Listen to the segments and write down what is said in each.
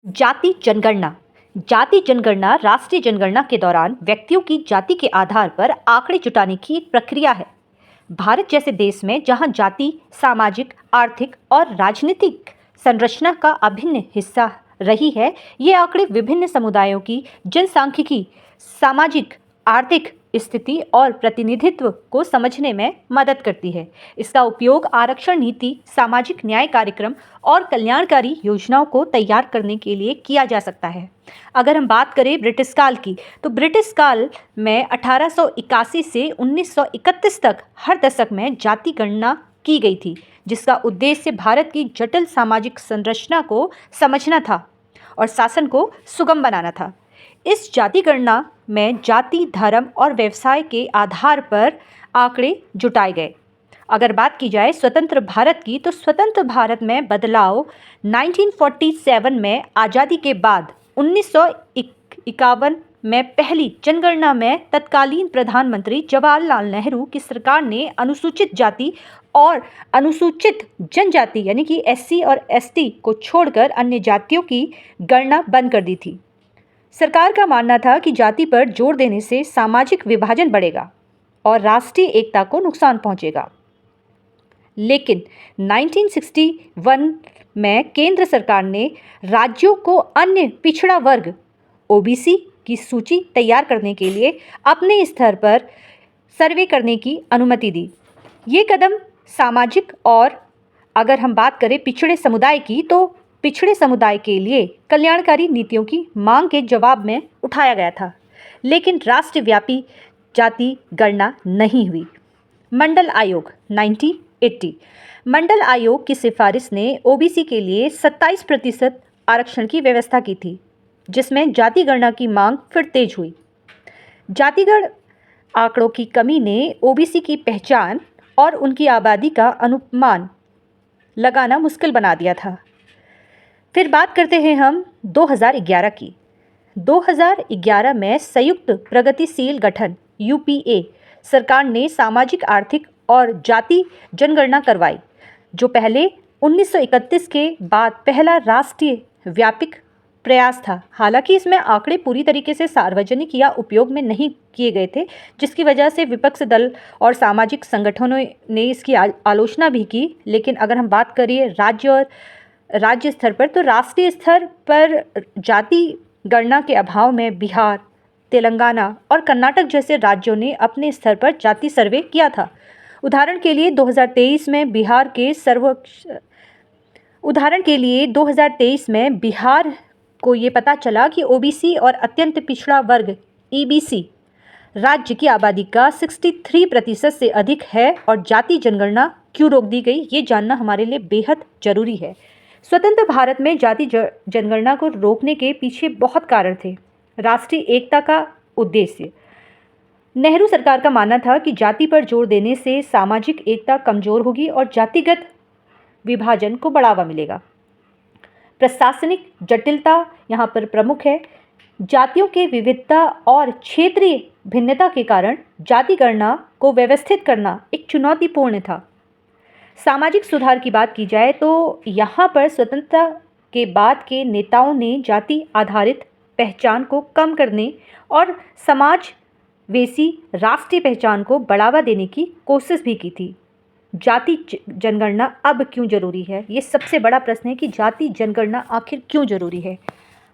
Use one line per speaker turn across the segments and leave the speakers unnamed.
जाति जनगणना। जाति जनगणना राष्ट्रीय जनगणना के दौरान व्यक्तियों की जाति के आधार पर आंकड़े जुटाने की एक प्रक्रिया है। भारत जैसे देश में जहां जाति सामाजिक, आर्थिक और राजनीतिक संरचना का अभिन्न हिस्सा रही है, ये आंकड़े विभिन्न समुदायों की जनसांख्यिकी, सामाजिक, आर्थिक स्थिति और प्रतिनिधित्व को समझने में मदद करती है। इसका उपयोग आरक्षण नीति, सामाजिक न्याय कार्यक्रम और कल्याणकारी योजनाओं को तैयार करने के लिए किया जा सकता है। अगर हम बात करें ब्रिटिश काल की, तो ब्रिटिश काल में 1881 से 1931 तक हर दशक में जाति गणना की गई थी, जिसका उद्देश्य भारत की जटिल सामाजिक संरचना को समझना था और शासन को सुगम बनाना था। इस जाति गणना में जाति, धर्म और व्यवसाय के आधार पर आंकड़े जुटाए गए। अगर बात की जाए स्वतंत्र भारत की, तो स्वतंत्र भारत में बदलाव 1947 में आज़ादी के बाद 1951 में पहली जनगणना में तत्कालीन प्रधानमंत्री जवाहरलाल नेहरू की सरकार ने अनुसूचित जाति और अनुसूचित जनजाति यानी कि एससी और एसटी को छोड़कर अन्य जातियों की गणना बंद कर दी थी। सरकार का मानना था कि जाति पर जोर देने से सामाजिक विभाजन बढ़ेगा और राष्ट्रीय एकता को नुकसान पहुंचेगा। लेकिन 1961 में केंद्र सरकार ने राज्यों को अन्य पिछड़ा वर्ग ओबीसी की सूची तैयार करने के लिए अपने स्तर पर सर्वे करने की अनुमति दी। ये कदम सामाजिक और अगर हम बात करें पिछड़े समुदाय की, तो पिछड़े समुदाय के लिए कल्याणकारी नीतियों की मांग के जवाब में उठाया गया था, लेकिन राष्ट्रव्यापी जाति गणना नहीं हुई। मंडल आयोग 1980। मंडल आयोग की सिफारिश ने ओबीसी के लिए 27% आरक्षण की व्यवस्था की थी, जिसमें जाति गणना की मांग फिर तेज हुई। जातिगण आंकड़ों की कमी ने ओबीसी की पहचान और उनकी आबादी का अनुमान लगाना मुश्किल बना दिया था। फिर बात करते हैं हम 2011 की। 2011 में संयुक्त प्रगतिशील गठन यूपीए सरकार ने सामाजिक, आर्थिक और जाति जनगणना करवाई, जो पहले 1931 के बाद पहला राष्ट्रीय व्यापक प्रयास था। हालांकि इसमें आंकड़े पूरी तरीके से सार्वजनिक या उपयोग में नहीं किए गए थे, जिसकी वजह से विपक्ष दल और सामाजिक संगठनों ने इसकी आलोचना भी की। लेकिन अगर हम बात करें राज्य स्तर पर, तो राष्ट्रीय स्तर पर जाति गणना के अभाव में बिहार, तेलंगाना और कर्नाटक जैसे राज्यों ने अपने स्तर पर जाति सर्वे किया था। उदाहरण के लिए 2023 में बिहार को ये पता चला कि ओबीसी और अत्यंत पिछड़ा वर्ग ईबीसी राज्य की आबादी का 63% से अधिक है और जाति जनगणना क्यों रोक दी गई, ये जानना हमारे लिए बेहद जरूरी है। स्वतंत्र भारत में जाति जनगणना को रोकने के पीछे बहुत कारण थे। राष्ट्रीय एकता का उद्देश्य। नेहरू सरकार का मानना था कि जाति पर जोर देने से सामाजिक एकता कमजोर होगी और जातिगत विभाजन को बढ़ावा मिलेगा। प्रशासनिक जटिलता यहाँ पर प्रमुख है। जातियों के विविधता और क्षेत्रीय भिन्नता के कारण जाति गणना को व्यवस्थित करना एक चुनौतीपूर्ण था। सामाजिक सुधार की बात की जाए, तो यहाँ पर स्वतंत्रता के बाद के नेताओं ने जाति आधारित पहचान को कम करने और समावेशी राष्ट्रीय पहचान को बढ़ावा देने की कोशिश भी की थी। जाति जनगणना अब क्यों जरूरी है? ये सबसे बड़ा प्रश्न है कि जाति जनगणना आखिर क्यों जरूरी है।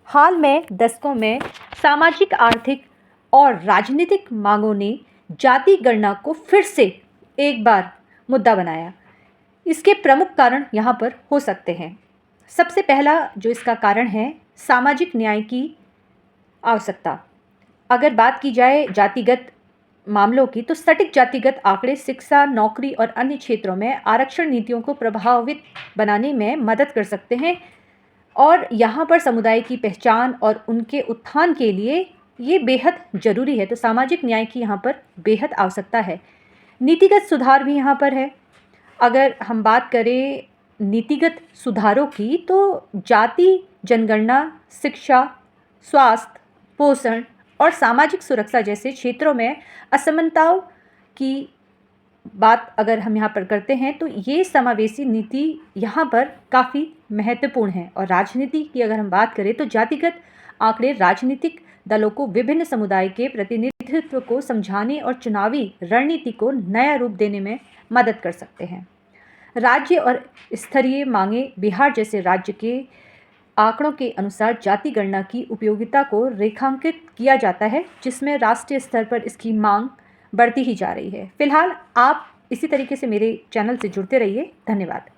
हाल में दशकों में सामाजिक, आर्थिक और राजनीतिक मांगों ने जाति गणना को फिर से एक बार मुद्दा बनाया। इसके प्रमुख कारण यहाँ पर हो सकते हैं। सबसे पहला जो इसका कारण है, सामाजिक न्याय की आवश्यकता। अगर बात की जाए जातिगत मामलों की, तो सटीक जातिगत आंकड़े शिक्षा, नौकरी और अन्य क्षेत्रों में आरक्षण नीतियों को प्रभावित बनाने में मदद कर सकते हैं और यहाँ पर समुदाय की पहचान और उनके उत्थान के लिए ये बेहद ज़रूरी है। तो सामाजिक न्याय की यहाँ पर बेहद आवश्यकता है। नीतिगत सुधार भी यहाँ पर है। अगर हम बात करें नीतिगत सुधारों की, तो जाति जनगणना शिक्षा, स्वास्थ्य, पोषण और सामाजिक सुरक्षा जैसे क्षेत्रों में असमानताओं की बात अगर हम यहाँ पर करते हैं तो ये समावेशी नीति यहाँ पर काफ़ी महत्वपूर्ण है। और राजनीति की अगर हम बात करें तो जातिगत आंकड़े राजनीतिक दलों को विभिन्न समुदाय के प्रतिनिधित्व को समझाने और चुनावी रणनीति को नया रूप देने में मदद कर सकते हैं। राज्य और स्तरीय मांगे बिहार जैसे राज्य के आंकड़ों के अनुसार जाति गणना की उपयोगिता को रेखांकित किया जाता है, जिसमें राष्ट्रीय स्तर पर इसकी मांग बढ़ती ही जा रही है। फिलहाल आप इसी तरीके से मेरे चैनल से जुड़ते रहिए। धन्यवाद।